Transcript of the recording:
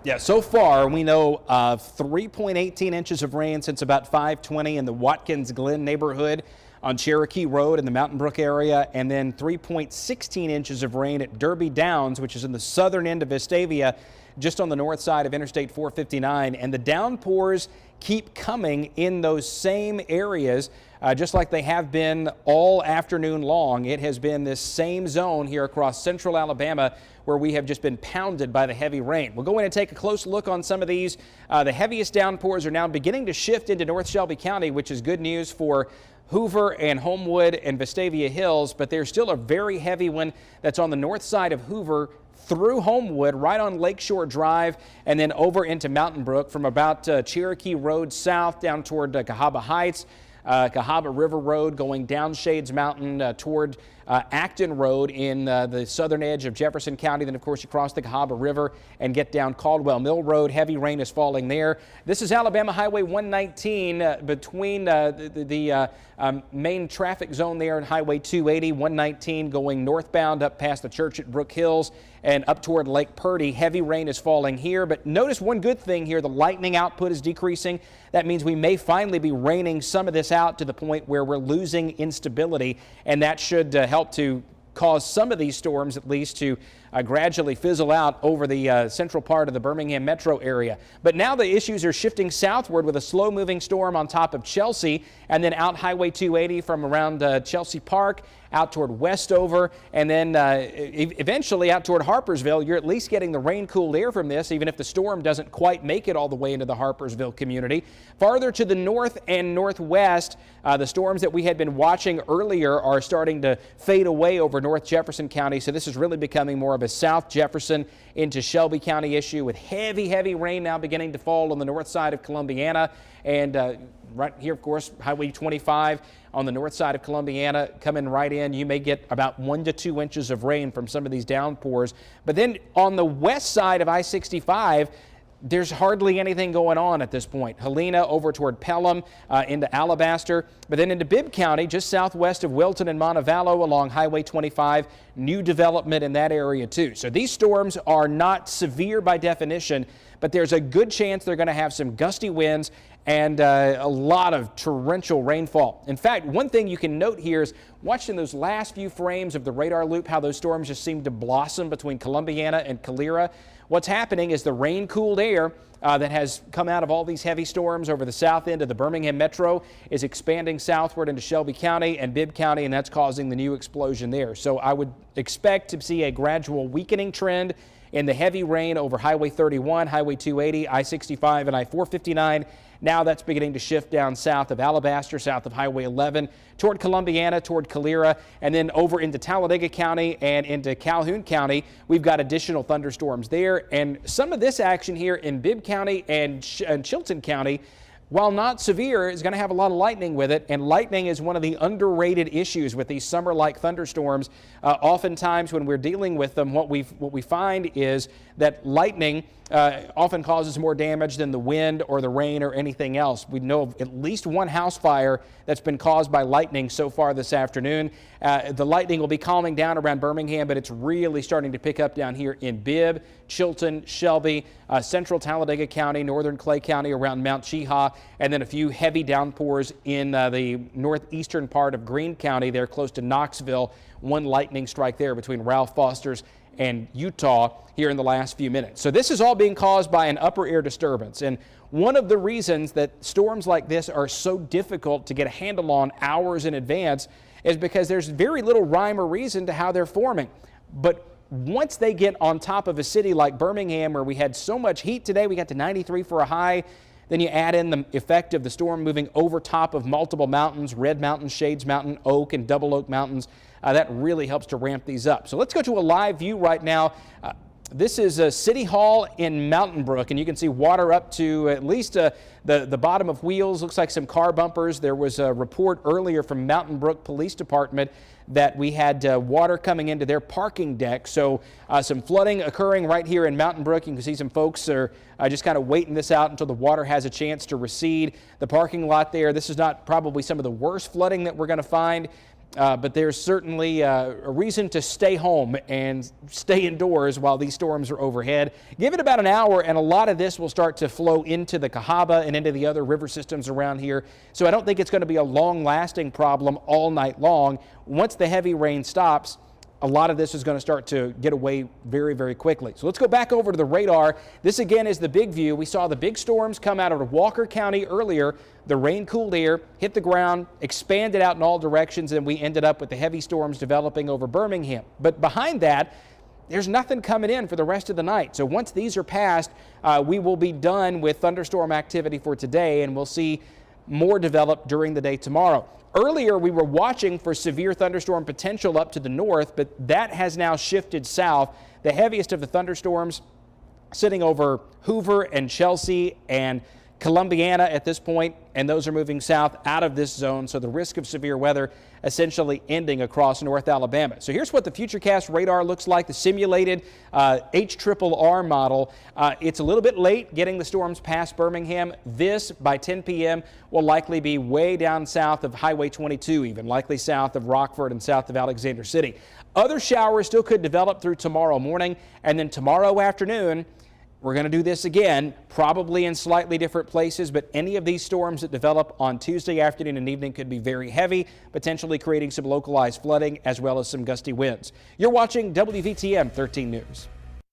Yeah, so far we know of 3.18 inches of rain since about 5:20 in the Watkins Glen neighborhood on Cherokee Road in the Mountain Brook area, and then 3.16 inches of rain at Derby Downs, which is in the southern end of Vestavia, just on the north side of Interstate 459. And the downpours keep coming in those same areas, just like they have been all afternoon long. It has been this same zone here across central Alabama where we have just been pounded by the heavy rain. We'll go in and take a close look on some of these. The heaviest downpours are now beginning to shift into North Shelby County, which is good news for Hoover and Homewood and Vestavia Hills, but there's still a very heavy one that's on the north side of Hoover through Homewood, right on Lakeshore Drive, and then over into Mountain Brook from about Cherokee Road south down toward Cahaba Heights, Cahaba River Road going down Shades Mountain toward Acton Road in the southern edge of Jefferson County. Then, of course, you cross the Cahaba River and get down Caldwell Mill Road. Heavy rain is falling there. This is Alabama Highway 119 between the main traffic zone there and Highway 280, 119 going northbound up past the church at Brook Hills and up toward Lake Purdy. Heavy rain is falling here, but notice one good thing here. The lightning output is decreasing. That means we may finally be raining some of this out to the point where we're losing instability, and that should help to cause some of these storms at least to gradually fizzle out over the central part of the Birmingham metro area. But now the issues are shifting southward with a slow-moving storm on top of Chelsea, and then out Highway 280 from around Chelsea Park out toward Westover, and then eventually out toward Harpersville. You're at least getting the rain-cooled air from this, even if the storm doesn't quite make it all the way into the Harpersville community. Farther to the north and northwest, the storms that we had been watching earlier are starting to fade away over North Jefferson County, so this is really becoming more of a South Jefferson into Shelby County issue, with heavy rain now beginning to fall on the north side of Columbiana, and right here, of course, Highway 25 on the north side of Columbiana coming right in. You may get about 1 to 2 inches of rain from some of these downpours. But then on the west side of I-65, there's hardly anything going on at this point. Helena over toward Pelham into Alabaster, but then into Bibb County, just southwest of Wilton and Montevallo along Highway 25, new development in that area too. So these storms are not severe by definition, but there's a good chance they're going to have some gusty winds and a lot of torrential rainfall. In fact, one thing you can note here is watching those last few frames of the radar loop, how those storms just seem to blossom between Columbiana and Calera. What's happening is the rain-cooled air that has come out of all these heavy storms over the south end of the Birmingham metro is expanding southward into Shelby County and Bibb County, and that's causing the new explosion there. So I would expect to see a gradual weakening trend in the heavy rain over Highway 31, Highway 280, I-65, and I-459. Now that's beginning to shift down south of Alabaster, south of Highway 11, toward Columbiana, toward Calera, and then over into Talladega County and into Calhoun County. We've got additional thunderstorms there, and some of this action here in Bibb County and Chilton County, while not severe, is going to have a lot of lightning with it, and lightning is one of the underrated issues with these summer-like thunderstorms. Oftentimes when we're dealing with them, what we find is that lightning often causes more damage than the wind or the rain or anything else. We know of at least one house fire that's been caused by lightning so far this afternoon. The lightning will be calming down around Birmingham, but it's really starting to pick up down here in Bibb, Chilton, Shelby, central Talladega County, northern Clay County around Mount Cheaha, and then a few heavy downpours in the northeastern part of Greene County there close to Knoxville. One lightning strike there between Ralph Foster's and Utah here in the last few minutes. So this is all being caused by an upper air disturbance. And one of the reasons that storms like this are so difficult to get a handle on hours in advance is because there's very little rhyme or reason to how they're forming. But once they get on top of a city like Birmingham, where we had so much heat today, we got to 93 for a high. Then you add in the effect of the storm moving over top of multiple mountains, Red Mountain, Shades Mountain, Oak, and Double Oak Mountains. That really helps to ramp these up. So let's go to a live view right now. This is City Hall in Mountain Brook, and you can see water up to at least the bottom of wheels. Looks like some car bumpers. There was a report earlier from Mountain Brook Police Department that we had water coming into their parking deck. So some flooding occurring right here in Mountain Brook. You can see some folks are just kind of waiting this out until the water has a chance to recede. The parking lot there, this is not probably some of the worst flooding that we're going to find. but there's certainly a reason to stay home and stay indoors while these storms are overhead. Give it about an hour and a lot of this will start to flow into the Cahaba and into the other river systems around here. So I don't think it's going to be a long-lasting problem all night long. Once the heavy rain stops, a lot of this is going to start to get away very, very quickly. So let's go back over to the radar. This again is the big view. We saw the big storms come out of Walker County earlier. The rain-cooled air hit the ground, expanded out in all directions, and we ended up with the heavy storms developing over Birmingham. But behind that, there's nothing coming in for the rest of the night. So once these are passed, we will be done with thunderstorm activity for today, and we'll see more develop during the day tomorrow. Earlier, we were watching for severe thunderstorm potential up to the north, but that has now shifted south. The heaviest of the thunderstorms sitting over Hoover and Chelsea and Columbiana at this point, and those are moving south out of this zone. So the risk of severe weather essentially ending across North Alabama. So here's what the Futurecast radar looks like, the simulated HRRR model. It's a little bit late getting the storms past Birmingham. This, by 10 p.m., will likely be way down south of Highway 22, even likely south of Rockford and south of Alexander City. Other showers still could develop through tomorrow morning, and then tomorrow afternoon, we're going to do this again, probably in slightly different places, but any of these storms that develop on Tuesday afternoon and evening could be very heavy, potentially creating some localized flooding as well as some gusty winds. You're watching WVTM 13 News.